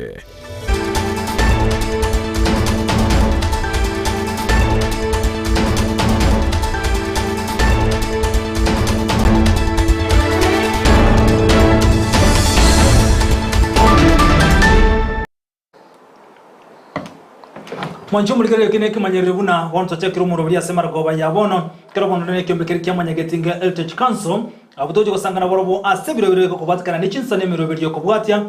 yote. Mwanjo mulikere kine kimanyerere buna wonto chekiro mu robya Semargoba yabono kero bono ne kyombekere kyamanyagetinga Heritage Council abutoje gusangana borobo asebiro bireko kubatikana n'ikinsane mirobiryo kubwatya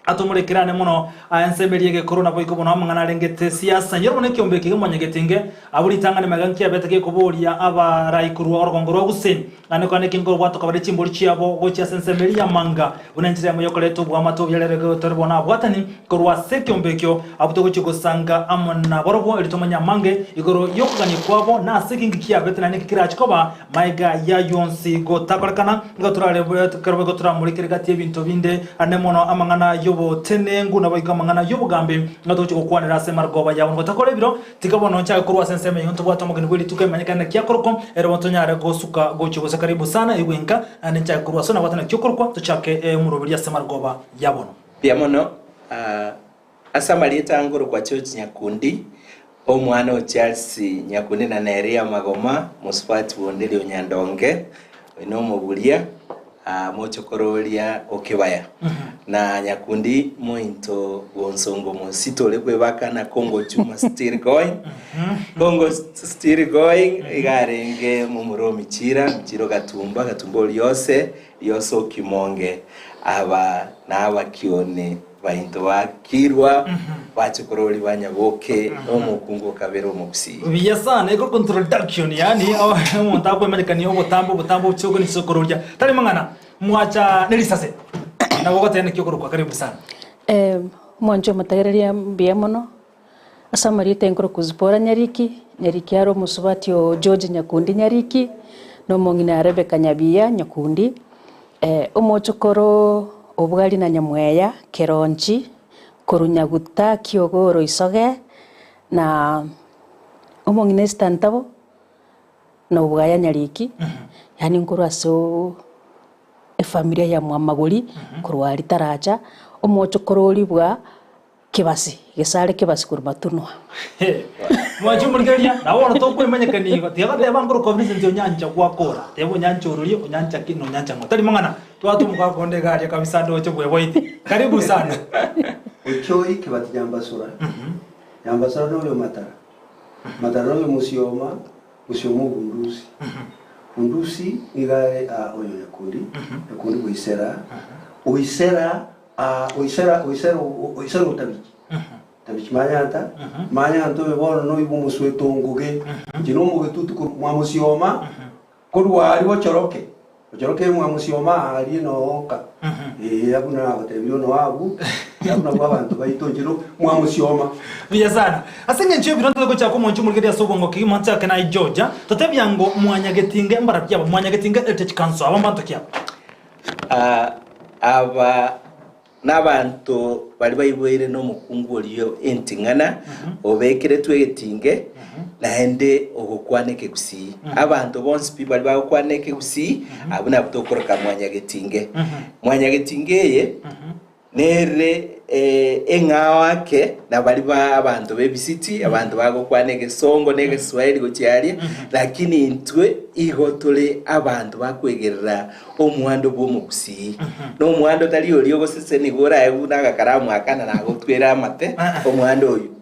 atumurekerane muno ansemberiye corona boyiko bono amangana rengete siasa nyero ne kyombekere kimanyagetinga aburi tangane maganki abeteke kuboria aba raikuru orgongoro guseni ane kwane kingo bwato kabare chimboli chiabo gochi asensemberi ya manga unanjira mu yokoleto bwa mato byarerego torbona bwatani korwa sekyombekyo abutogo chigosanga amona borobo elitomanya mange igoro yokuganye kwabo na sekingi kiabetana ne kikirachikoba maiga ya yonsi gotakorekana ngoturale karbo goturamurikire gati ebinto binde anemono amangana yobo tenengu na bayiga amangana yobugambe ngotogo chigokwanira Semargoba yabo ngotakore biro tikabono ncha korwa senseme yonto bwato mugeni bwili tukemanyikana kyakoroko ero bontonyare gosuka gochigo karibu sana iwenka anencha kurwa sona watana kyokorwa tuchake murobiri Semargoba yabono biamono asamali tangoro kwa chochi Nyakundi omwana o Charles Nyakundi na Nerea Magoma musfati wondeli onyandonge ino mubulia mochokorolia okebaya na Nyakundi mointo wonsongo mosito lekwe baka na Congo chuma still going Congo still going igarenge mumuro michiro gatumba lyose kimonge aba naba kione bainto bakirwa bachokoroli banyaboke omukungo kabero mukusi biyasana iko introduction yani umuntu akwemanyikaniyo butambo cyoko nisokorolya tari mangana mwacha nelisase nabo gotene kyokorwa karibu sana mwanjo matagereria biamono asamari tenkoro kuzipora nyariki aro musubati o George Nyakundi nyariki no mongina Rebecca Nyabia Nyakundi omochokoro obwali na Nyamweya Keronchi Korunyaguta Kiogoro Isoge na omongine stantabo na obwaya nyariki yani nkuru so familia ya Mwamaguri kurwari taraja omochokoro bwa kibasi gesare kibasi kurmatunwa mwaje murgeria nawo to kwemanyekani tiga teba ngoro covenant nyanja kwakora tebo nyanja ururi nyanja kino nyanja ngotari mangana twatu mukakonde gari kabisa ndoche bweboiti karibu sana uchoi kibati jambasura jambasura no matara no musioma undusi igare oyo Nyakundi oisera utabiki tabiki manyanta bebono no ibu muswetonguge jino mugetutu ku musioma kurwari bochoroke musioma ari noka abuna abatebyo no abu abuna abantu bayitonjero musioma biya sana asenge nche bironto ko cyako moncho murgeria sobongo ki mantsa kana Georgia totebyango mwanyagetinga mbara byabo mwanyagetinga Heritage Council abambanto kya aba n'abantu bari bayiboire no mukungu oliyo entingana obekere twegetinge naende ogokwaneke gusi abantu bonse bari bakwaneke gusi abuna butokoroka mwanyagetinge ye nere engawake na bali abantu bebisiti abantu bagokwaneke songo nege Swahili gochiaria lakini intwe igotole abantu bakwegerera omwando bwomukusi no mwando tali oliyo gosese nigora ebuna gakaramu akana nagotwera amate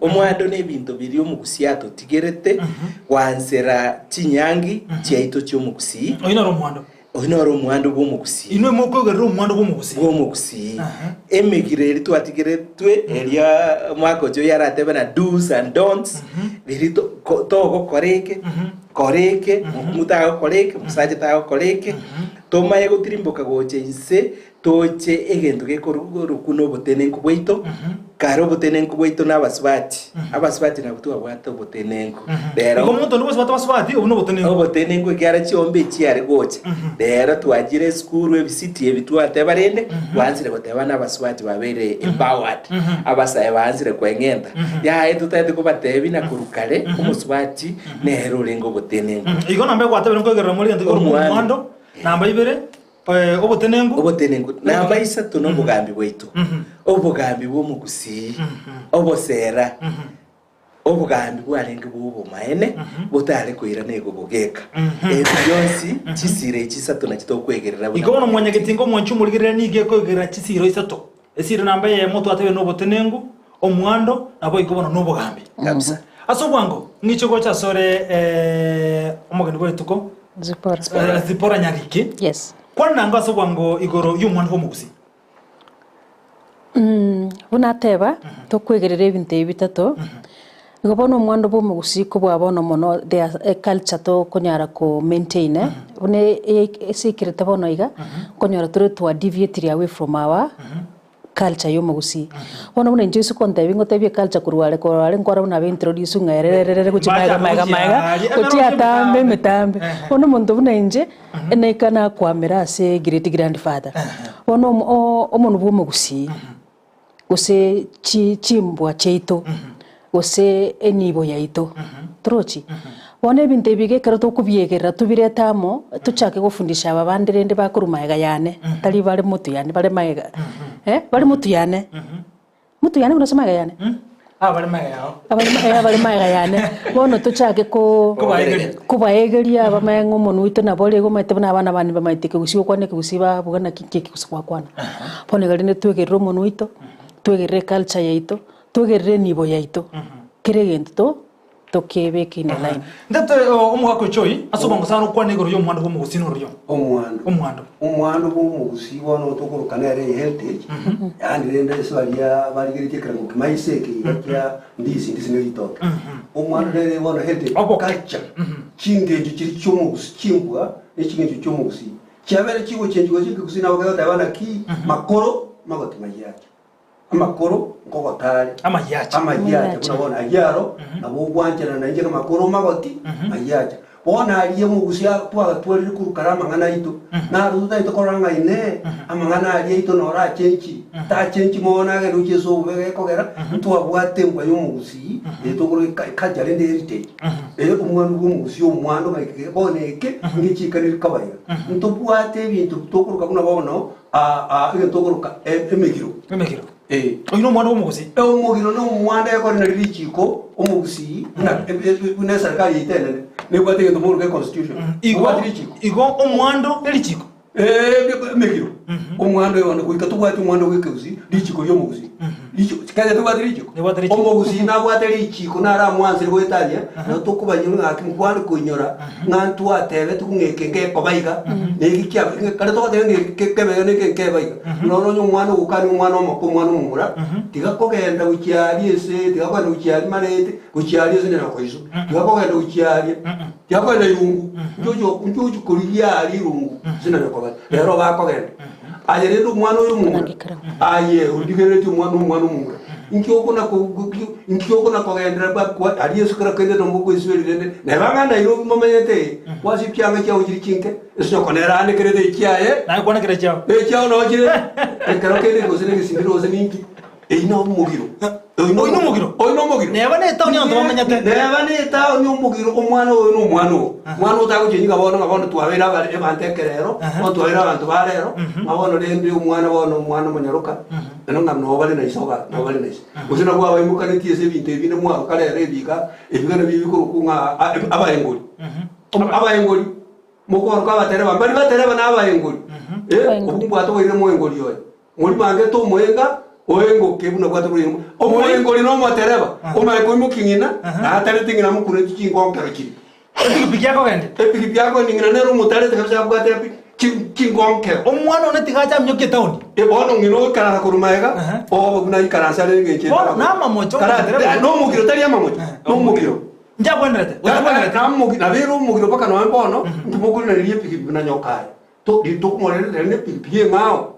omwando ne bintu biri omukusi atotigerete wansera chinyangi chaito cyomukusi oyinoro omwando bwomukusi inwe mokogerera omwando bwomukusi emigire twatigeretwe elia mwako jo yaratebe na do's and don'ts birito togo koreke mutago koreke musaje tago koreke tomaye gotirimboka gochense toche egento gekorukuno botenenko bweito karo botenenko bweito n'abaswati nabutu abwata botenenko rero umuntu ndubose batabaswati ubuno botenenko kyara cyombe cyari gocha rero twagire school ebisiti ebitwate barende wanzire goteba n'abaswati babere empowered abasaye banzire kwengenda ya etutete kubatebi na kurukare umuswati nero lengo botenenko igo nambe kwatabere ngogerera muri ndo mwando namba ibere obotenengu namba isatu n'obugambi bwaitu obugambi bw'omugusi obosera obugambi bwarenge bw'obumaene butare kwira nego bugeka byonsi kisire ekisatu nakitokwegerera igono mwanyagetingo mwanchumurigirira nige kwegerera kisiro isatu esire namba ye moto atebe n'obotenengu omwando nabo igobono n'obugambi kabisa asobwango nicho cha sore omugeni bwetuko Zipora Nyariki. Yes. Kwana nga asobwango igoro y'omwando w'omugusi. Bunateba tokwegerera ebintu ebitatu. Igobona omwando bw'omugusi ko bwabona mono the culture to konyara ko maintain bune esikirete bono iga konyara turi to deviate away from our culture y'omugusi. Bono bune nje sikonta bingo tebye culture kurwale nkora buna be introduce ngererere kuchimaga maga kuchiata metambe. Bono muntu bune nje enekana kwamera ase great grandfather. Bono omuntu bw'omugusi ose chimbwa cheito ose enibo yaito trochi wone ebintu ebigekera tokubyegerera tubiretamo tuchake gufundisha ababandi rende bakurumaega yane tali bale mutu yane bale maega bale mutu yane unasema yane Bale maega yao bale maega yane bono tuchake kubaegeria abamengo monuito na bole go maite bana abana bani bamaitike gusio kwane kusiba bugana kike kuswa kwana pone galinde twegerero monuito twegerere culture yaito twegerere nibo yaito kiregento tokebeke in line ndate omwako choi asobongo sana kwane igoro y'omwando w'omugusi n'oryo omwando bw'omugusi bono tokorokana ere heritage yani rende swalia baligirite kera mu kimaiseke yakya ndisi n'itoke omwando rere bono heritage culture kingejo kiri cy'omugusi kimbwa ekingejo cy'omugusi cyabere kigo cyenjigo cy'omugusi nabo gatabana ki makoro magotima yake amakoro ngogotari amayacha kunabona ajaro nabo gwanjana na injega makoro magoti ayacha bona aliye mugusia twari kurukarama ngana ito na ruta ito koranga ine amangana aliye ito nora chenchi ta chenchi mona ge ruche so bege kogera ntwa bwate mbwa yo mugusi eto kuri kajale de heritage umwana w'umugusi omwando ngike boneke ngichikanira kabaya nto bwate bintu tokuruka kuna bono ile tokuruka emegiro oyino mwana w'omugusi omugiro no mwanda yakorera lichiko omugusi na serikali itene ne bwate ngo mu constitution igo omwando elichiko megiro omwando yona kuika tubwate omwando w'ekuzi lichiko y'omugusi lichiko kaje tubwate lichiko omugusi na bwate lichiko nara mwanzi rwetanya na tokubanyiro ngaki mukwano kunyora ngantu atebe tukungeke kobaiga negikia kare tokatenge kebega nekebaiga nono nyumwana ukani umwana omwana omura tigakogenda ukiali ese tigakogenda ukiali marete ukiali ese nako iso tigakogenda ukiali tigakogenda irungu njojo kuriya ali irungu zina nako rero bakogenda ayeredo umwana oyumura aye udigerete umwana omura inkioko na kogendera bakwa ali Yesu kara kende no mugo iswerende ne bangana iro momenyete wasi pyanga cyawo kiri kinke eso konera ane kerede ikiaye na kwana kire cyawo cyawo no kire kara kende go sene gisindiro ze ninki ino mugiro oyino mugiro neba ne tawo nyanto bamenyate neba ne tawo nyo mugiro omwana oyo no mwana utago cyenyiga bono twabera bari ebantekerero twabera abantu barero mabono rende omwana bono munyaruka eno ngamno bali na isoga no bali na iso usina bwa bayimuka ne tiese binte bine mwa kale rebika ebigana bibikuru kunga abayengoli mukoro kwa batereba bali batereba na abayengoli obumbu atowire mu engoli yoy muri bange to mwenga oengo kebuna bwa tobire omuyengoli no mwatereba omayeko imukingina atare tingina mukure kingo ngakiri epikipiki yako gende epikipiki yako ningina nero mutare tekabya bwa tepi kingonke omwana one tigacha mnyoke town bono ngino kana kurumaega buna ikana sale ngeke bono nama mocho no mugiro tali ama mocho no mugiro njabonderete na bero mugiro paka no bono ntumugiro na liye piki na nyokai to kumorere ne piki ngao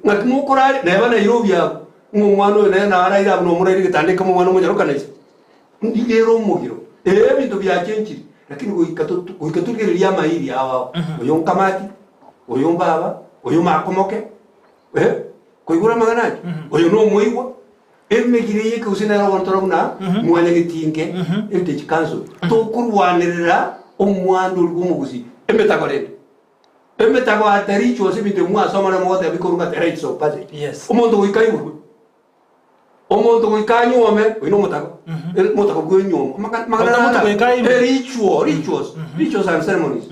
ngati mukorari neba na irobya umwana ne na ara ira no murere gitandika mu mwana munyaruka nese ndi rero mugiro bintu bya chenchi lakini goikatugereria mairi awa oyo nkamati oyo mbaba oyo makomoke koigura maganaji oyo no muigwa emegire yeke usina ro ntorona mwanya gitinge heritage council to kurwanirira omwando rw'umuguzi emetagorende emetago ataricho sibinte mwasoma na mwote bikorunga rights of passage umuntu wikayurwe omuntu wikanyome wino mutago mutago gwenyoma magana rituals and ceremonies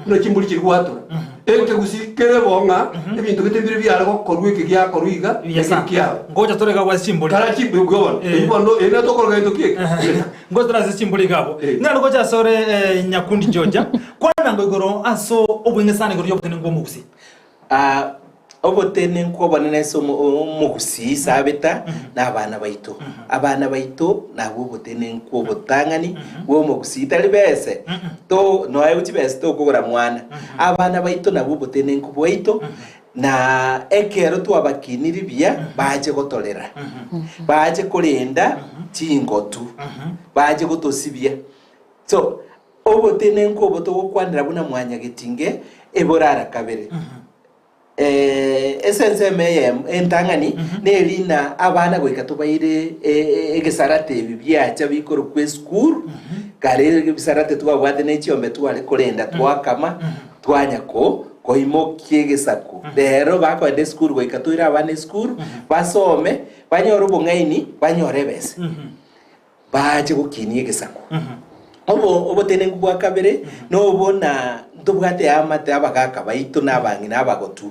no chimbuli chiri kwatura eke gusikere bonga ebintu bitembire byargo korwe kigya korwiga ekya ngoja toreka kwa chimbuli kala chimbuli gobon ibondo ene tokorga into kike ngoja tarazi chimbuli gabo nalo ngoja sore Nyakundi Georgia kwana ngogoro aso obwenge sana ngoro yobutene ngomugusi obotene nkobonene so mugusi sabeta n'abana baito abana baito nabo obotene nkobotangani wo mugusi tali bese to no ayo tibese to kugura mwana abana baito nabo obotene nkoboito na ekero twabakiniri bia baje gotolera baje kurinda tingotu baje gotosibia so obotene nkoboto gukwanira buna mwanya getinge eborara kabere esense meye entangani nelina abana goika tubaire egesarate bibyacha bikoro kwe school kare bisarate twabwate nechiombe twale kurenda twakama twanyako koimokie gesako rero bakwende school goika tuira abana school basome banyoro bungaini banyore bese baje gukinie gesako obotene ngubwa kabere no bona ndubwate amate abagaka baito nabangi nabagotu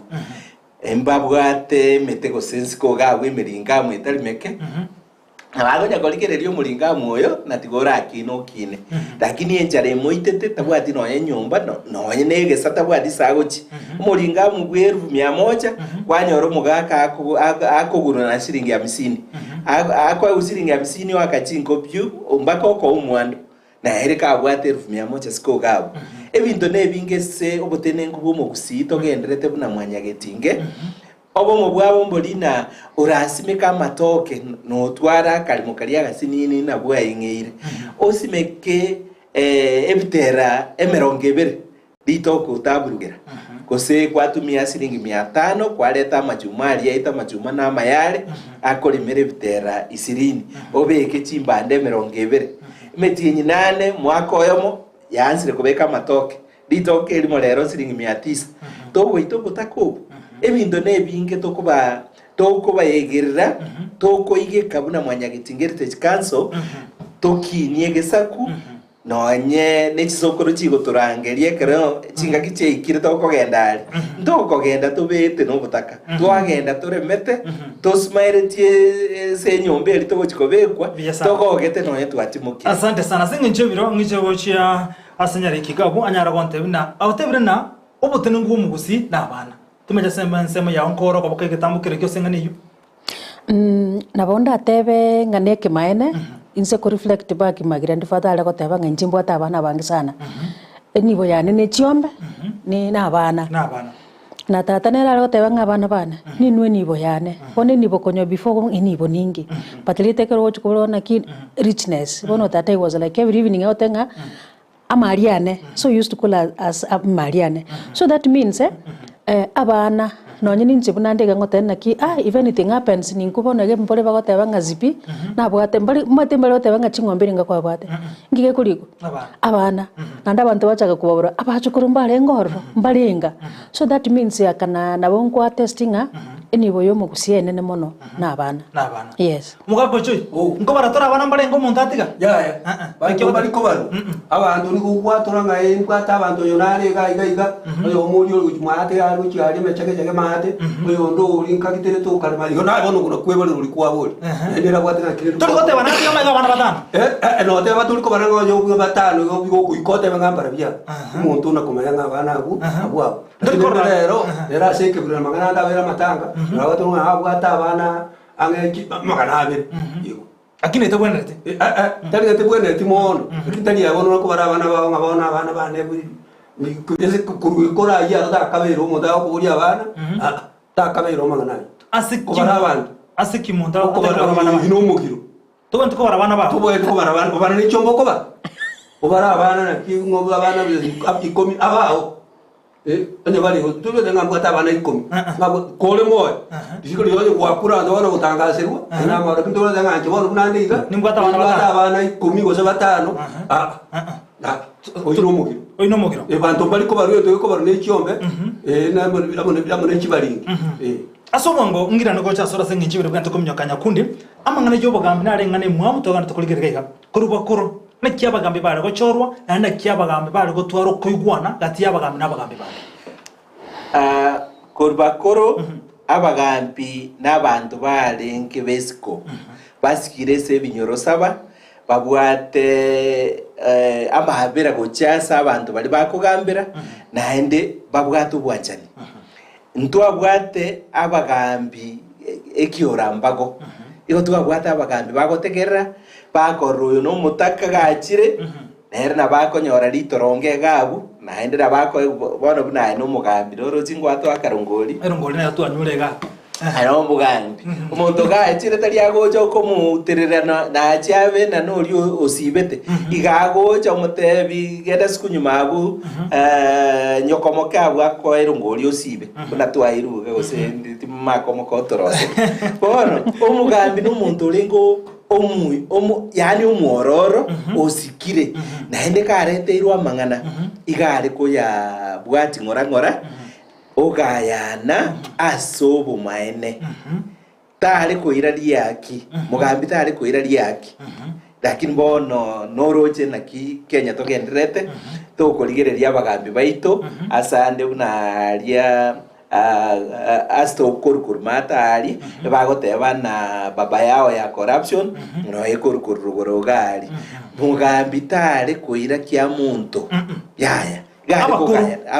embabwate metego sense ko gawe miringa mwetali meke abago nyakoligererio muringa moyo natigora akino kine lakini enjare moitete tabwati no nyumba no nyene tabwati sagochi muringa mugweru 100 kwanyoro mugaka akoguru na shilingi 50 akwa usiringi 50 wakachinko pyu mbaka ko umwando na erika abwate 100 siko gabo ebintu nebingese obotene ngubo mu gusito genderete buna mwanya getinge obo mu bwabo mbolina urasimeka amatoke no twara kalimo kaliya gasinini na bwa ingire osimeke ebitera emerongebe litoko taburugera kose kwatumia silingi 500 kwaleta majumali yaita majuma na mayale akolimere bitera 20 obeke chimbande emerongebe metinyi 8 mwaka oyomo yansire kubeka matoke litoke limo lero silingi 900 togo itoko takobo ebintu nebinge tokuba yegerera toko ige kabuna mwanya gitingerte kanso tokinie gesaku nonye nechisokoro chigo turangerie kero chinga kiche ikire toko gendali ndoko genda tobete no butaka twagenda turemete tosmaire tie senyombe litoko chikobekwa toko gete nonye twatimuki. Asante sana singe nchobiro ngichogochia asanyari kigabo anyara gonte bina awtebire na obotene ngumugusi nabana tumeja sema ya onkoro kwa bokege tambukire kyo senganiyo nabonda tebe nganeke maene inse ko reflect back magira ndifatale ko teba ngenjimbo atabana bangi sana nibo yane ne chiombe ni nabana na tata nera ko teba ngabana bana ni nwe nibo yane bone nibo konyo before nibo ningi patlite ko chukolo na ki richness bono tata was like every evening otenga amariane so used to call as amariane so that means abana nonye ninje bunandega ngotena ki if anything happens ninkubona ge mpole bagoteba ngazipi nabwate mbali matembele oteba ngachingombe nga kwa bwate ngige kuliko abana nanda abantu bachaga kubabura abachukuru mbale ngoro mbalenga so that means yakana nabo nkwa testinga enibo yo mugusiene ne mono nabana yes mugako chui ngo baratora abana mbale ngo muntatiga ya bakyo baliko baro abantu ni kugwatora nga enkwata abantu yonare ga oyo muri ujumate ari cyari mechage mate oyo ndo ulinka kitere to kalmali yona bono kuno kwebale uri kwaboli endera kwatira kire to kote bana yo mega bana batano no te batuli ko bana yo batano yo bigo kuikote bangambara bya umuntu na kumenya ngabana abu abo ndero era seke bura magana ndabera matanga rabato ngabwata abana ange magana abere akine te bwenete tali te bwenete mono kitali yabona ko barabana bawo ngabona abana bane ni kugeze kukora ya takabero muda okuri abana takabero magana asiki barabana asiki muda ko barabana ino mukiro to bantu ko barabana ba to boye ko barabana bana ni chombo ko ba obarabana na ki ngo abana ikomi abao ane bali to be ngamba tabana ikomi ngabo kole moyo dishikoli yo kwakura ndabona gutangaserwa na mara kinto ndanga nje bona kunandiga nimgwata abana ikomi go 5 oyino mugiro oyino mugiro bantu bali ko bari to ko bari ne chiombe na amone chibaringi asomwango ngira no gocha sora sengi chibire bwanto kumnyoka nyakundi amangane jobo gambi nare ngane mwamu to gana to kuligereka kuruba kuro na kiaba gambi bare go chorwa na kiaba gambi bare go twaro koigwana gati yaba gambi nabagambi bare kuruba kuro abagambi n'abantu barenke besiko basikire se binyoro saba babwate amabera gochasa abantu bali bakugambira naende babwate ubwachani ntwabwate abagambi ekiorambago iko twabwate abagambi bagotegerera bakoroyo no mutaka gachire nere na bakonyora litoronge gabu naende na bako bono buna no mugambi roro chingwato akarongoli erongoli na twanyurega ano mugambi umuntu gachire tari agojo komuterera na achabe na nori osibete igagoja mutebi genda sikunyuma abu nyokomoka abu ako erongoli osibe kuna twairuga gosendi timakomoka otorose bono umugambi n'umuntu uringo yani umwororo osikire naende kareteirwa mang'ana igare ko ya bwati ngora ogayana asobo maene tare ko irari yaki mugambi tare ko irari yaki lakini bono noroche naki Kenya togenderete tokorigereria abagambi baito asande unaria asto korukurumata ali bagoteba na baba yao ya corruption no ekorukurugorogali mugambi tare koira kya muntu yaya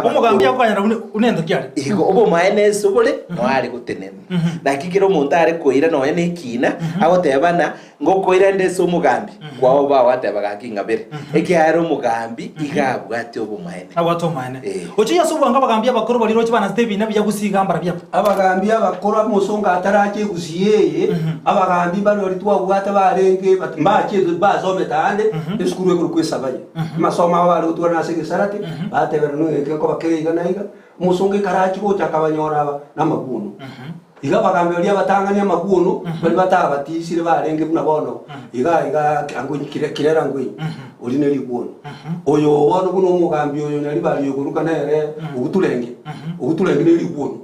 umugambi yakanya unenda kyari iko obo maene sobole no ali gutenene nakikiro muntu ari koira no ene kina agoteba na ngokoira ndeso mugambi kwao ba wateba gakinga bere ekyaro mugambi igabwa ati obo maene abato maene ochi yasubanga abagambi abakuru bali rochi bana stebi nabi yagusigambara bya abagambi abakuru musonga atarache gusiyeye abagambi bali twabwata barenge batimbache bazome tande eskurwe kurukwesabaye masoma bali utwana segesarate batebera no ekeko bakeiga naiga musonga karachi go chakabanyora namaguno iga bagambi bali abatangania maguno bali batabatisire barenge buna bono iga ango kirera ngwe uri ne libuno oyo wono buno mugambi oyo nali bali yoguruka nere ubutulenge ne libuno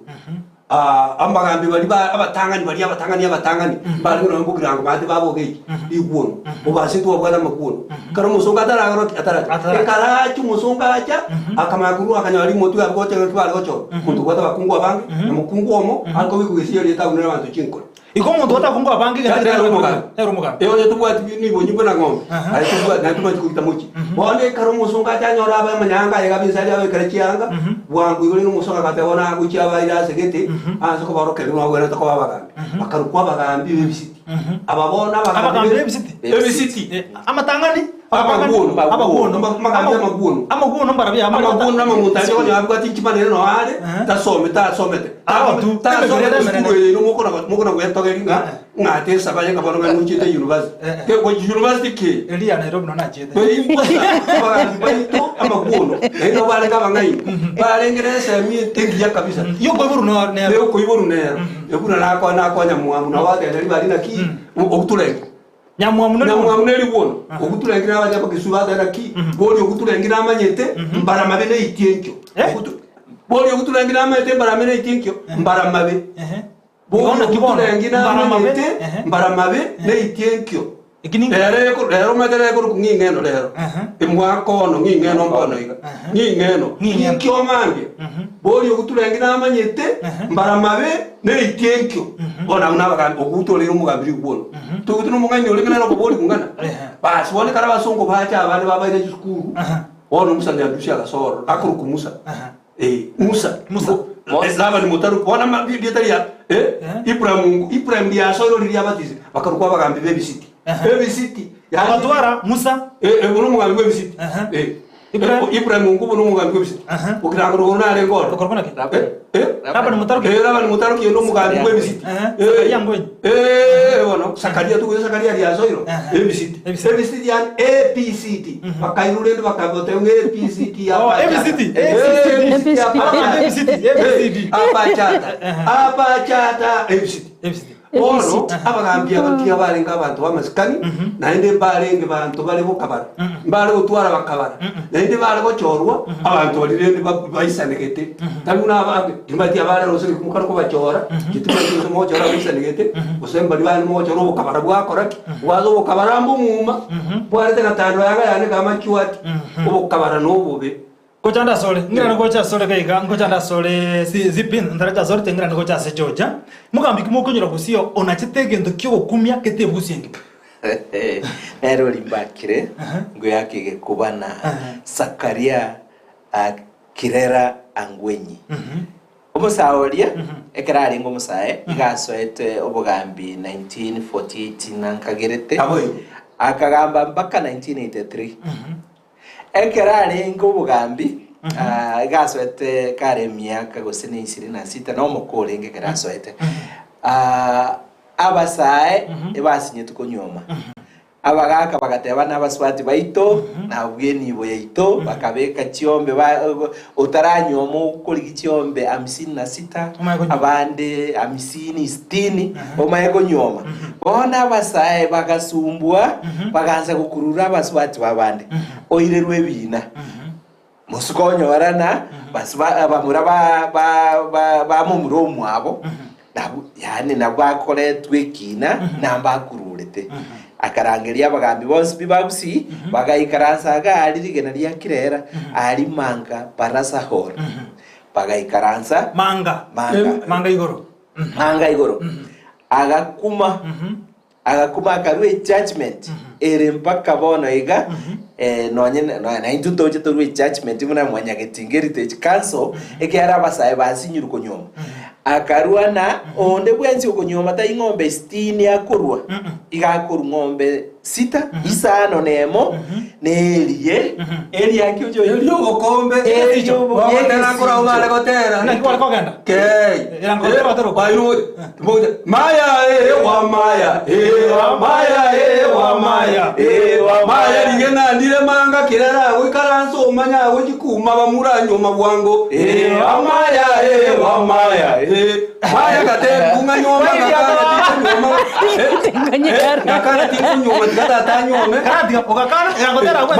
ambagambi bali abatangani bali no mbugirango bade babogeki libuno obasintu obwana maguno karo musonga atara karachi musonga acha akamakuru akanyali motu agote kwali gocho muntu kwata bakungu abange namukungu omo alko bikugisiyo leta unera bantu chinkora iko muntu watakungu abange gatero mugambi eyo tubwati ni bonyibo na ngombe ali tubwati na tubwati kubita muchi bone karo musonga atanyora aba manyanga yagabisali abe karachianga bwangu yuri no musonga katabona guchi aba ira segete azoko baroke no agwera to babagambi bakarukwa bagambi bebisiti ababona abagambi bebisiti amatangani amaguno mbarabya amaguno namutanje ko nyabwati kipanere no ale tasomete no mukona gwetogeringa ngate sabaye kabano nganuchite university ke ko university ke elia Nairobi no nachete amaguno eno bale kabangai balengereza mi tengia kabisa yo ko iburu nero yokuna nako nyamuamu na wade ndali bali naki okutulenge nyamuamuneli wono okutulengira abanya bakisubada naki boli okutulengira amanyete mbaramabe ne itienkyo boli okutulengira amanyete mbaramabe ne itienkyo mbaramabe boli okutulengira amanyete mbaramabe ne itienkyo rero madere ko ngingeno rero imwako no ngingeno mbono iga ngingeno ngikyo mange boli okutulengira amanyete mbaramabe ne itienkyo bona unabagambi okutolera umugambi gwono tukuti no mungani olekana ko boli kungana basi bone kara basongo bacha abane babaire chukuru ono musa ne adushya gasoro akuru kumusa musa laba ni mutaru bona mabidetaria Ibrahim dia soro liya batize bakaruko abagambi bebisiti abatwara musa uno mugambi bebisiti Ibrahim ngubu no mugambi bebisiti ukirangoro gona ale ngoro ukorona ki laba ni mutaru ki no mugambi bebisiti yangoy bueno sakaria tu sakaria dia soro bebisiti yan APCT bakairulendo bakabote APCT abachata APCT bono abagambia bakia barenga abantu bamasikani naende barenge bantu bari bukabara mbare gutwara bakabara naende bare gochorwa abantu barire baisanegete tabuna abandi imati abare rose kumukara ko bachora gituma cyo mo chora baisanegete usemba bari mo chora bukabara bwakoraki wazo bukabara mbu muma bwarete gatano yaga yane kama kiwati bukabara no bube kochanda sole ngira ngocha sole kaiga ngochanda sole zipin ndaracha sole tengira ngocha se Georgia mugambi kumukunyura kusio onachitege ndo kyo kumya kete busingi ero limbakire ngo yakige kubana Sakaria Kirera Angwenyi umusaolia ekerari ngo musae igasoete obugambi 1948 nankagerete akagamba mpaka 1983 ekerari ngo bugambi gasoete kare myaka gosene 26 no mukore nge kerasoete abasae ebasinye tukonyoma abagaka bagateba n'abaswati baito nabweni bo yaito bakabeka chiombe utaranyoma ukuri gichiombe 56 abande 50 omayego nyoma bona abasae bagasumbwa baganza gukurura abaswati babande oirerwe bina musukonyo warana baswa bamura ba mumuro mwabo yani nabwakoretwe kina nambakururete akarangeria abagambi bose bibagusi bagayikaransa gari rigena rya Kirera ari manga barasa hora bagayikaransa manga igoro agakuma akarwe judgment ere mpaka bono iga nonye na intutoje torwe judgment muna mwanya getingerite council ekera abasaye basinyuruko nyoma akaruana onde bwenzi ukonyoma ta ingombe 60 akorwa igakoru ngombe 6 isano nemo neliye eli yake ujo yo gokombe ejo botera kora ubale gotera na kwa kogenda kei ngotera gotero bayo maya wa maya wa maya wa maya ligena ndire manga Kirera wikaranso umanya wogikuma bamuranyoma bwango wa maya maya kate bunga nyoma kakana tingo nyoma tikata nyoma karati okakana ngotera wa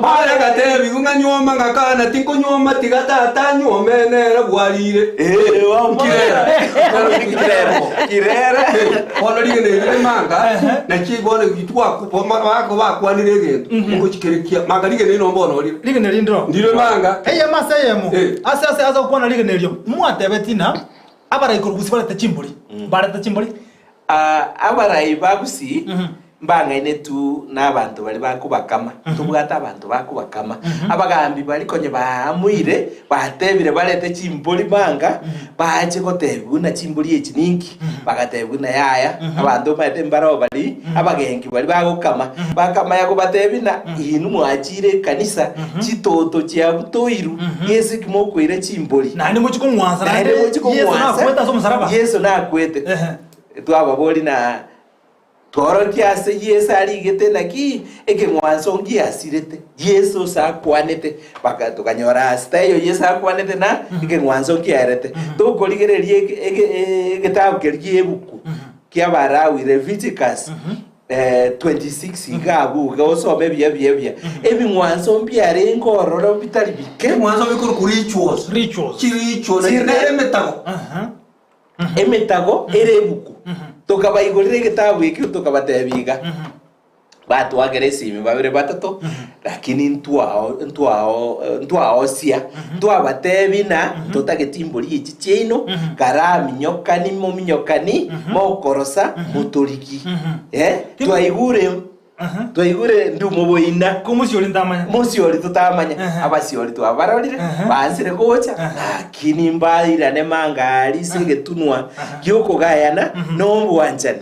maya kate bunga nyoma kakana tingo nyoma tikata nyoma nera bwarire Kirera ono ligene manga na chibone gitwa kupoma bako bakwanire gento ngo chikerekia manga ligene no mbono ligene lindro ndire manga eye masayemo ase kuona ligene lyo mwatebetina abara ikorugusi barata chimboli abara ibagusi mbanga inetu n'abantu bali bakubakama tubwata abantu bakubakama abagambi bali konye bamuire batebire balete chimboli banga baje gotebuna chimboli echiningi bagatebuna yaya abantu bate mbaro bali abagengi bali bagokama bakama yako batebina inu mwachire kanisa chitoto chia butoiru Yesu kimokwire chimboli nani muchikumwanza Yesu nakwete twababoli na toro kiase Yesu arigete naki eke mwanzo ngiasirete Yesu sakwanete baka tukanyora stayo Yesu akwanete na eke mwanzo ngiarete tokoligererie getabu keriebuku kia Barawi Leviticus 26 igabu gosome bya ebi mwanzo mbyare ngororo bitari bike mwanzo bikuru kuri rituals kiricho na emetago erebuku tokabaigorire gitabu iki tokabatebiga batu wageresi babire batatu lakini ntwao sia twabatebina totagetimboli iki chino karami nyokani mokorosa mutoriki twaigure ndumo boina kumusioli ndamanya musioli tutamanya abasioli twabarorire bansire kocha lakini mbaira ne mangari segetunwa gyoko gayana nombu wanjani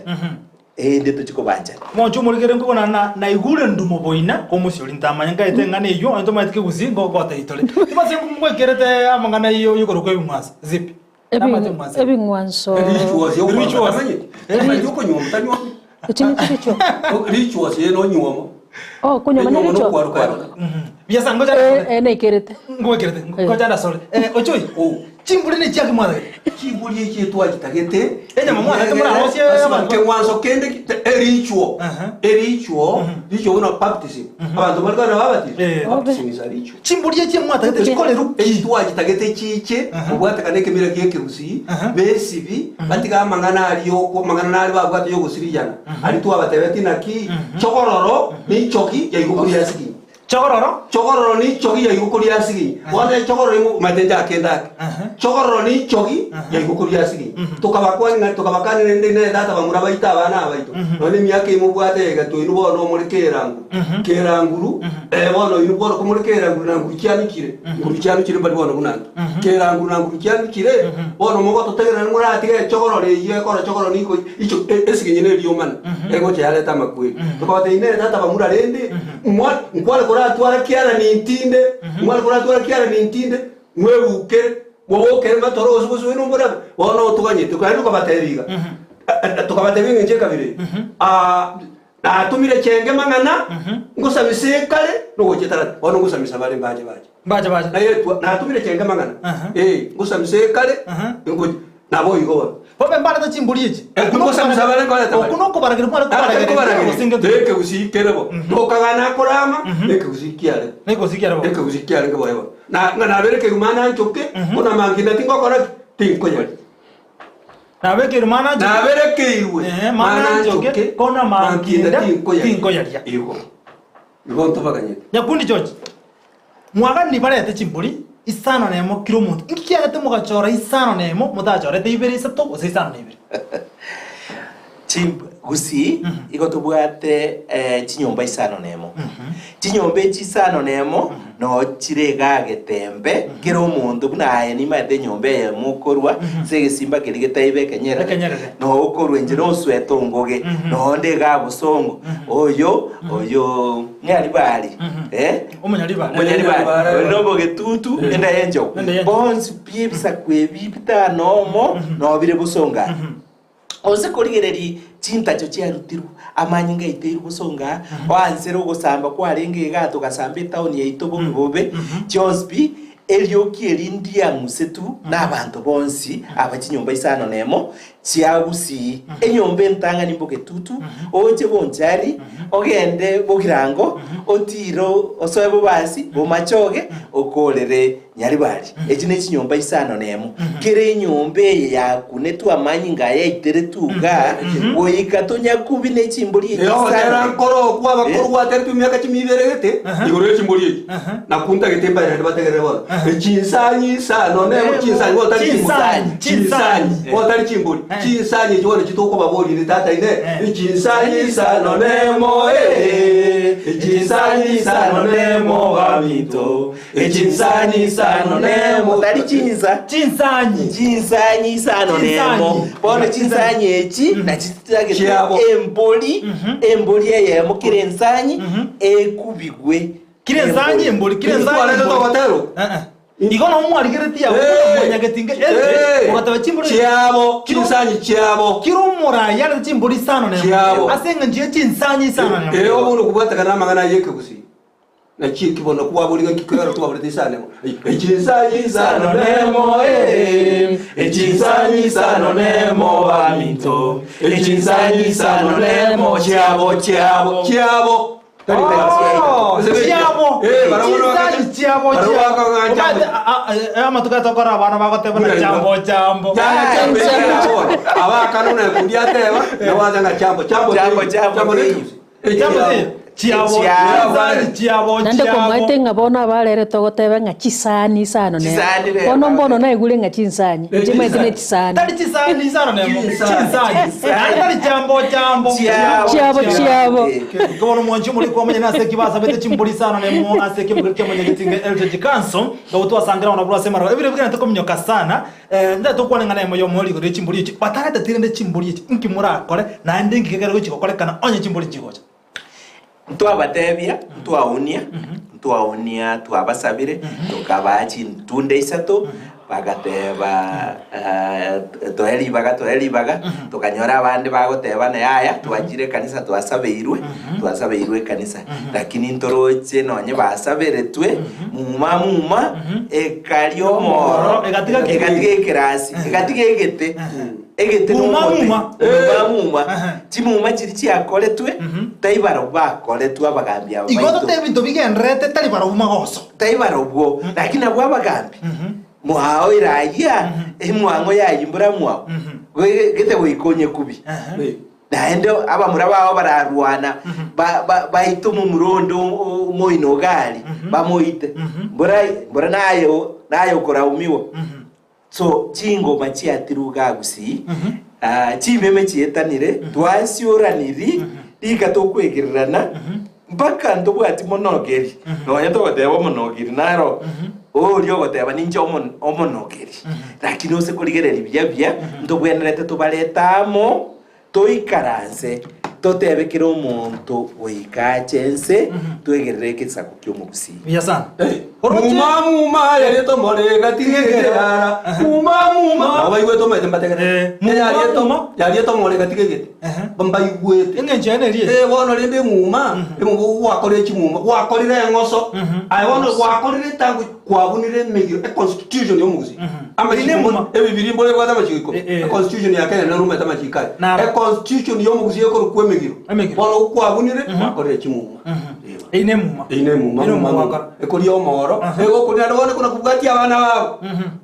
ende tuchiko banjani mocho muligere ngona na igure ndumo boina kumusioli ndamanya ngaite ngane yo ento matike guzingo gote itole timase ngwekerete amangana yo yukoro kwe bimwasa zipi ebi ngwanso rituals yuko nyoma tanyo Ichini chicho. Rituals no nyoma. Kunyoma ni ritual. Biasa ngoja na ikerete. Ngoja na sole. Ochoi. chimbuli ni chaki mwana chimbuli iki twagitagete enya mwana temura hosie abantu mwanzo kende erichuo richo una baptism abantu barikana babati baptism is richo chimbuli iki mwana tagete chikole ruki twagitagete chiche ubwate kaneke mira kieke usi besibi batika mangana ariyo ko mangana nari babwate yo gusirijana ari twabatebeti naki chokororo ni choki yaigukuria siki chokororo ni chogi yaigukuria sigi wale chokororo ni matenja akenda chokororo ni chogi yaigukuria sigi tukabakani nende data bamura baita abana abaito none myake imubwate gato inubo no muri keranguru bono inubo ko muri keranguru nangu cyanikire bari bono bunanga keranguru nangu cyanikire bono mugo tutegera ngura atige chokororo ye kora chokororo ni ko icho esigi nyine riyomana ego cyale tamakwe tukabate ine data bamura rende nkwale twara kiara ni ntinde mwali kora twara kiara ni ntinde mwebuke wowoke matoro usubuzu ino mbora wono tukanye tukaruka bateriga tukabatevinga nje kabire na tumire chenge mangana ngusamise kale no chetara wono ngusamisa bale baje na yetu na tumire chenge mangana ngusamise kale ngoje nabo yigo Pope mbara ta chimbuli iki. Ngusamisa bale kale ta. Okuno ko baragire mwana ko baragire. Singe deke usikerebo. Tokagana korama deke usikiare. Neko usikiare. Deke usikiare ngo boyebo. Na bereke umana nchoke kuna mangina tingo kora tinko yali. Na bereke iwe. Mana nchoke kuna mangina tinko yali. Iyo. Ibo ntobaganye. Nyakundi George. Mwaga ni bare ta chimbuli. Isano nemo kilomuntu inki yagate mugachora isano nemo mudachorete ibere isato ose isano nebere chimb gusi igotubwate chinyomba isano nemo chinyomba chisano nemo no chirega getembe kero mundu bunaye ni mate nyombe mukorwa segesimba kirigete kenyera no okorwa njero osweto ngoge no ndega busongo oyo nyali bali umunyali bali no boge tutu enda enjo bons piebisa kwebita nomo no bire busonga ose korigereri chintacho cyarutiru amanyinga iteru busonga wanzero gusamba kwarenge gato gasambe town ya itobo bobe Josby elioki elindia musetu n'abantu bonsi abakinyomba isano nemo cyabusi enyombe ntanga nimboke tutu oje bonjari ogende bogirango otiro osoebo basi bomachoge okolere nyaribali ekine kinyomba isano nemo kere nyombe ya kunetu amanyinga ya iteretuga oyikatonya kubi ne chimboli isano nkoro kwa bakuru wateru myaka kimiberete igoro chimboli nakunda getemba ya bategere bo chinsanyi isano nemo chinsanyi otari chimboli chinsanyi jone chitoko baboli ni tata ine chinsanyi isano nemo chinsanyi isano nemo amito chinsanyi isano nemo tari chinsanyi isano nemo bono chinsanyi echi na chitage emboli yemo kirensanyi ekubigwe kirensanyi emboli kirensanyi totero igona umwari gereti ya munyagetinge ugataba chimbuli cyabo kinsanyi cyabo kirumura yale chimbuli sano ne asenga nje chinsanyi sano ne umuntu kubwataka namagana yeke gusi na kibono kuba buri ngikero tuba buri disane chinsanyi sano nemo chinsanyi sano nemo amito chinsanyi sano nemo cyabo ama tukatokora abana bagotebana jambo abakanone kundiateba nawazanga jambo nande komwaite ngabona barere togotebe nga chisani sano ne bono na igule nga chinsanyi chimwete ne chisani tali chisani sano ne chinsanyi tali jambo kono mwanju muri komenya na seki basa bete chimbuli sano ne mo aseki mukirike mwenye gitinge LTG Council gabutu asangira ona bura semara ebire bwira ntakomnyoka sana nda tokwana ngana mo yomori gore chimbuli iki batarata tirende chimbuli iki inki murakore na ndingi kegera guchiko korekana onye chimbuli chigocha ntwabatebia ntwaunia twabasabire tukabachi ntunde isato bagateba toelibaga tukanyora abandi bagoteba ne aya twajire kanisa twasabeirwe kanisa lakini ntoroche nonye basaberetwe muma ekalio moro egatiga kirasi egatiga egete muma chimuma chiri chiakoretwe taibaro bakoretwe abagambi abo igoto tebinto bigenrete tari baroma goso taibaro bwo lakini abo abagambi mwao iraya emwango yayimbura mwao gete wikonye kubi naende abamura bawo bararwana baito mu murondo moino gali bamoite mbora nayo kora umiwo so chingoma chiatiruga gusi chimeme chietanire twasiuraniri ikatokwegererana mpaka ndobwati monogeri nonya togoteba monogeri naro orio goteba ninje omonogeri lakini ose kurigereri bya ndobwenerete tubaretamo toikaranse totebekera omonto oikachense twegerere kisako kyomugusi biya sana muma yarieto morega tigegera muma abaigwe to mete mbategere yarieto morega tigegete bambaigwete engenjene rie wono rinde muma emungu wakore chimuma wakorire ngoso ai wono wakorire tangu kwabunire megiro a constitution yomugusi amajine muma ebibiri mbole kwa tamachiko a constitution ya Kenya na rume tamachika a constitution yomugusi yoko kwemegiro wono kwabunire wakorire chimuma ine muma ekuri omoro ego kuri ndabone kuna kubwati abana babo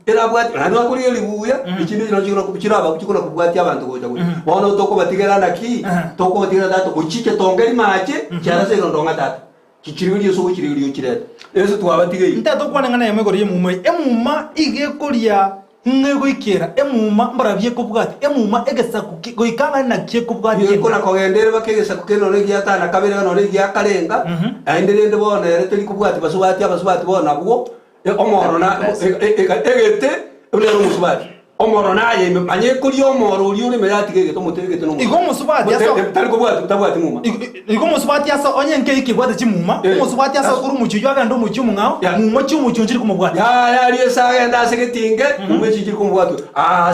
erabwati nando akuri elibuya ikindi kinachira kubikiraba kukikuna kubwati abantu goja goja bono toko batigerana ki toko batigera dato kuchike tongeri mache cyarase ndonga data kikiribiri so kukiribiri kireta eso twabatigeye ntato kwanengana yeme gori emuma igekoria ngego ikera emuma mbarabye kubwati emuma egesa goikanga na kie kubwati yeko na kogendere bakegesa kukeno ne giatana kabere no ne giakarenga aenderende bona ere tuli kubwati basubati bona bwo omoro na egete ule ro musubati omoro na ye anye kuri omoro uri uri meratigege to mutegete no igo musubati yaso tali kubwati tabwati muma igo musubati yaso onye nke ikibwati chimuma musubati yaso kuri muchujo agando muchumu ngao muma chumu chunjiri kumubwati ya riesa agenda segetinge muma chunjiri kumubwati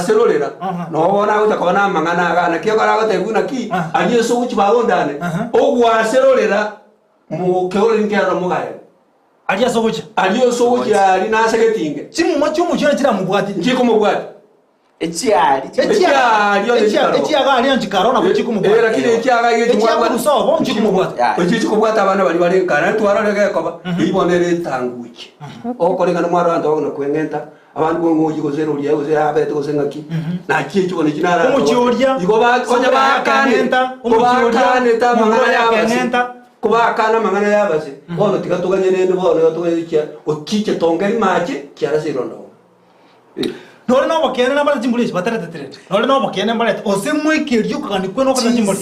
serolera no bona utakona mangana agana kiyo karaga teguna ki aje so uchibagondane ogwa serolera mu keole nkero mugaye aliya sobucha ali na segetinge chimuma chumu chuna chira mubwati njiko mubwati echiari aliyo nchikarona kuchiku mubwati lakini echiaga kusobo nchiku mubwati kubwata abana bali barengana twararega koba ibonere tanguki okorega no mwaro ando no kwengenta abantu bongoji ko zero liya uze abete ko sengaki na kicho ne kinara umuchoria igo ba onya ba kanenta mangana yabase kuba kana mangana yabase bono tikatuganye nende bono tuganye okiche tongeri mache kiara sirondo nore no bakene na bala jimbuli batarete trete nore no bakene bala osemwe kiryo kani kweno kana jimbuli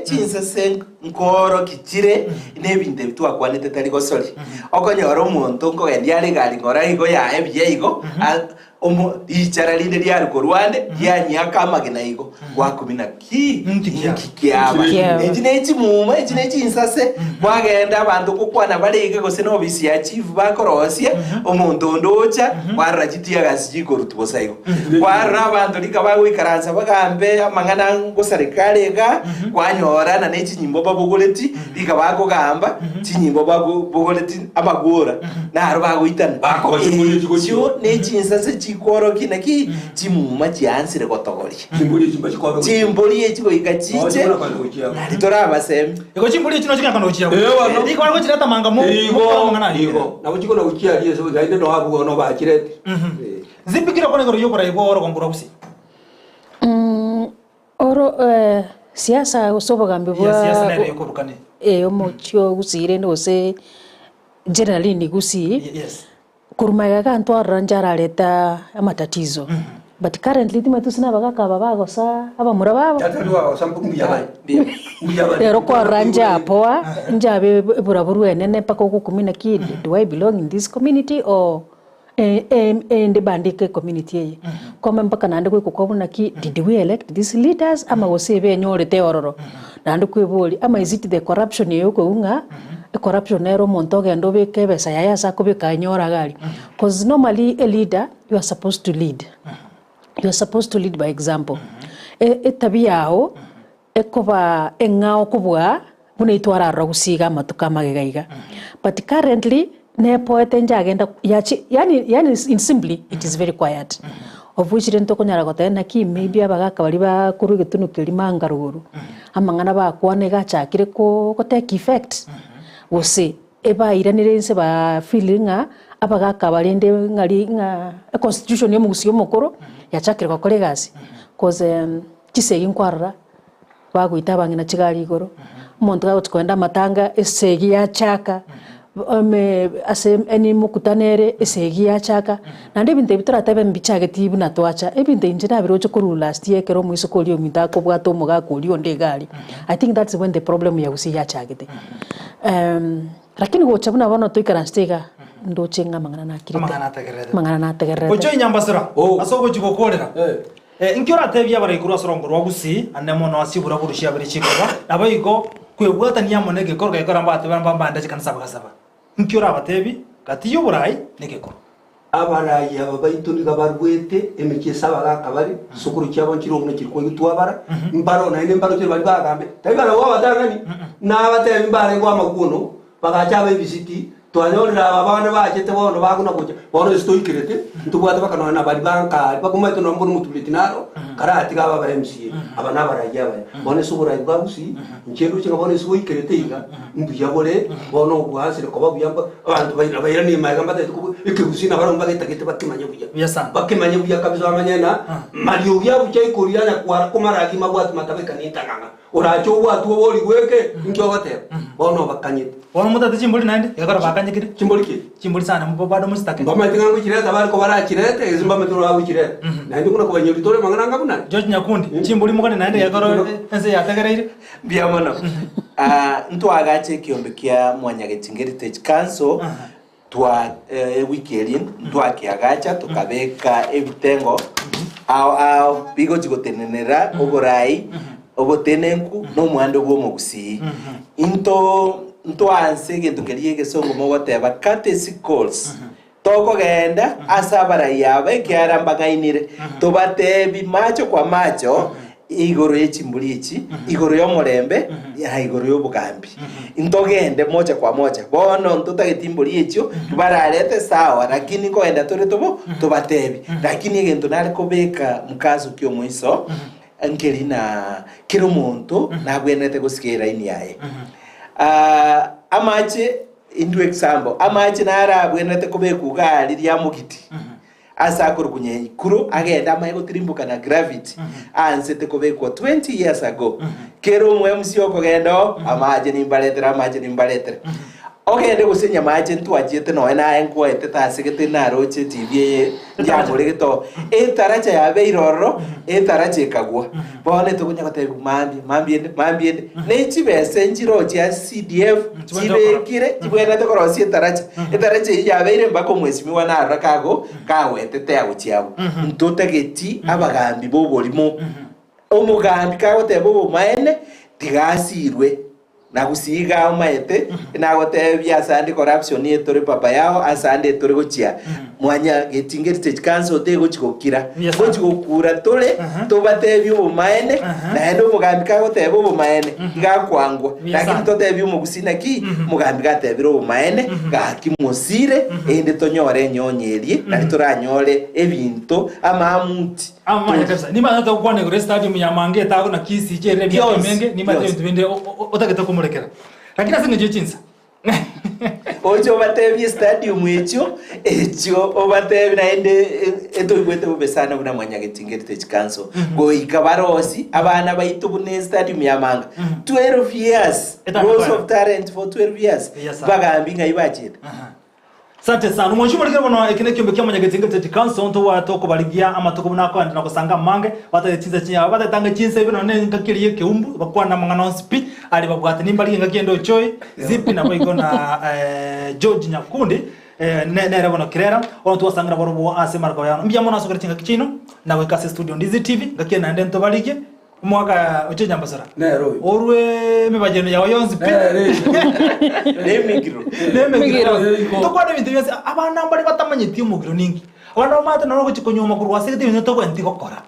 chinsase nkoro kichire nebinde bitwa kwanete tari gosori okonyora omonto ngogendi ari gari ngora igo ya ebye igo ichara linde lyari korwande yanyaka amagena igo wakumina ki kiaba ejine chimuma ejine chinsase mwagenda abantu kukwana balege gose no bisi ya chief bakorosia omuntu ndocha warra chitia gasijiko rutubosa igo warra abantu likabagwikaranza bagambe amangana ngo serikali ga kwanyora na nechinyimbo babugoleti likabagogamba chinyimbo babugoleti abagora na arubagwitana bakobachimulije nechinsase chikoro kinaki chimuma chiansire gotogori chimbuli echiko ikachiche nalitora abasemi iko chimbuli chino chikakano chiya iko algo chirata manga mo ngana iko na uchiko na uchia liye so gainde no habu no ba chirete zipikira kone goro yokora ibo oro ngura busi oro siasa usobogambe bwa siasa nere yokorukane omochio gusire no se generally ni gusi yes kurumaga kanto aranjarareta amatatizo but currently timatusina bagakaba bagosa abamura babo tatwa sampungu yabaye ero kwa ranja apoa njabe buraburu enene pako kukumina ki do I belong in this community or the bandike community ye koma mpaka nande kwe kokobuna ki did we elect these leaders ama wasebe nyorete ororo nande kwe boli ama is it the corruption yoko unga corruption nero monto gendo beke besa yaya sa kubika nyora gari. Because normally a leader, you are supposed to lead. You are supposed to lead by example. Tabia yao ekoba engao kubwa buna itwara rogusiga matuka magegaiga. But currently ne poete njagenda yani in simply it is very quiet. Of which rento konyara gotena ki maybe abagaka bari ba kuru gitunu kirima ngaruguru. Amangana ba kwane gacha kire ko take effect. Wose eba iranire nse ba feelinga abagaka barinde ngari nga constitution yo mugusio mukoro yachakire ko kolegasi. Cause kisegi nkwarra bagwita bangina kigari igoro. Umuntu gakwenda matanga esegi ya chaka. Ase eni mukutanere esegi ya chaka nande binte bitora tabe mbichage tibu na twacha ebinte injina biro chokuru last year kero muiso kolio mita ko bwato muga kolio ndegari. I think that's when the problem ya usi ya chagete lakini go chabuna bono toikara stega ndo chenga mangana na kirete mangana na tegerete ocho inyambasira asogo chigokorera inkiora tebya bara ikuru asorongo rwagusi anemo no asibura burushya bari chikora abayiko kwebwata niyamonege korga ikora mbate bamba ndaje kanisa bakasaba nkiora abatebi kati y'uburai negeko abarayi ababaituni gabarwete emikesa bagakabari sukuru cyabo nkiro ngo kiriko gitwabara mbaro na ine mbaro bari bagambe tabara wabatangani na abatebi mbare ngo amaguno bagacha babisiti twanyorira abana bachete bono baguna kuja bono stoikirete ntubwata bakana na bari banka bakumaito no mburu mutulitinaro karati gaba ba MC abana barayi aba bono subura ibwabusi nchendo chinga bono stoikirete iga mbiyabore bono bwasire ko babuyamba abantu bayira ni mayagamba tetuko ikibusina baromba getagete bakimanya buya bakimanya buya kabisa amanyana mariyo byabucya ikoriyanya kwara kumaragi mabwatu matabeka nitanganga uracho watu woli gweke nkyo gatera bono bakanyite bono mutati chimbuli nande yakora bakanyikire chimbuli sana mubado mustake mbama tingangu kireta bari ko barakirete izimba metoro awu kirete nande kuna kubanyiri tore mangana buna George Nyakundi chimbuli mukane nande yakora ense yategereire biamono ntu agache kiombe kia Mwanyagetingeri Heritage Council twa weekend twa kiagacha tukabeka ebitengo au bigo chigotenenera oborai obotenenku no mwando gwo mugusi into anse gento keriye gesongo mogoteba courtesy calls toko genda asabara yabe kiarambagainire tobatebi macho kwa macho igoro yechimbuli ichi igoro yo murembe ya igoro yo bugambi intogende moja kwa moja bono ntutagetimbuli icho bararete sawa lakini ko enda tore tobo tobatebi lakini gento nari kobeka mukazo kyo muiso angelina kiro muntu nagwenete gusikira ini yae amache indu example amache nara bwenete kobeku gali lya mugiti asa kurukunye ikuru agenda amaye tirimbuka na gravity ansete kobeku 20 years ago kero mwe musio kogendo amaje nimbaletera ogende gusenya maje ntwajete no na enko etetasegete na roche tv yamure gito etaracha yabe iroro etaracha ekagwa bone tukunya gote mambiende nechi bese njiro ya CDF chibekire chibwena to korosi etaracha yabe ire mbako mwesimi wana arakago kawetete aguchiabo ntotageti abagambi bobolimo omugambi kagote bobo maene tigasirwe na gusiga umaete na gote byasandi corruption yetore papa yao asande tore gochia Mwanyagetingeri Heritage Council de gochikokira gochikokura tore tobate byo maene na endo mugambi ka gote bo maene gakwangwa lakini tote byo mugusina ki mugambi gatebiro bo maene gakimosire ende tonyore nyonyerie na turanyore ebinto amamuti amanya kabisa ni maana tukwane gore stadium ya mange tago na kisi chere bya menge ni maana tubinde otageta kumurekera lakini asinge jichinsa ojo batebi stadium echo obatebi na ende eto igwete bubesana buna Mwanyagetingeri Heritage Council go ikabarosi abana baitu bune stadium ya manga 12 years Rose of Talent for 12 years bagambi ngaibachira Sante sana umunshi muri kero ekine kyombe kya Mwanyagetingeri Heritage Council nto watoko baligia ama toko buna kwa ndana kusanga mange batatinza chinya batatanga chinse bino ne ngakiriye keumbu bakwana mangana speed ali babwate nimbali ngakendo choi zipi na boy gona George Nyakundi nere bono kirera ono tuwasanga borobo ase marko yano mbya mona sokere chinga kichino na weka studio ndizi TV ngakena ndento baligie mwaka uche nyambasara nero orwe mibajeno yawe yonzi pi nemigiro to kwa bintu byose abana mbari batamanyiti umugiro ningi abana bamata naro kuchikonyoma kurwasete bintu to kwenti gokora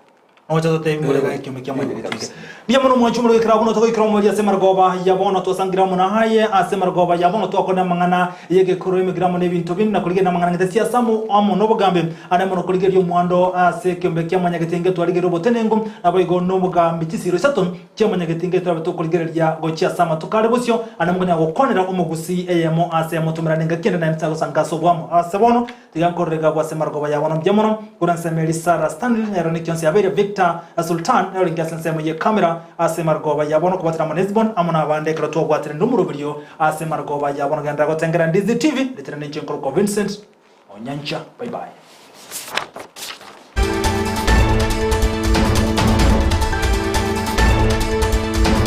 ocha to tembure ga kimwe kabisa biya muno mwachu muri kira buno to ikira muri ase margoba yabona to sangira muna haye ase margoba yabona to akona mangana yege kuro imigira mu nebintu binna kurige na mangana ngete siasamu amo no bugambe ana muno kurige ryo mwando ase kimbe kyamanya getenge to arige robo tenengo abayigo no bugambe kisiro sato kyamanya getenge to abato kurige rya go siasama to kare busyo ana muganya gukonera umugusi eyemo ase mutumira nenga kenda na mtsago sangaso bwamo ase bono tigankorega bwa ase margoba yabona byamono kuranse Sara Stanley nero ni kyonse abere Victor Sultan nero ngasense mu ye kamera ase margoba yabona kubatira Monesbon amona abande kra to bwatire ndumuro video ase margoba yabona ganda gotengera Ndizi TV letera n'inche ko Vincent Onyancha bye bye.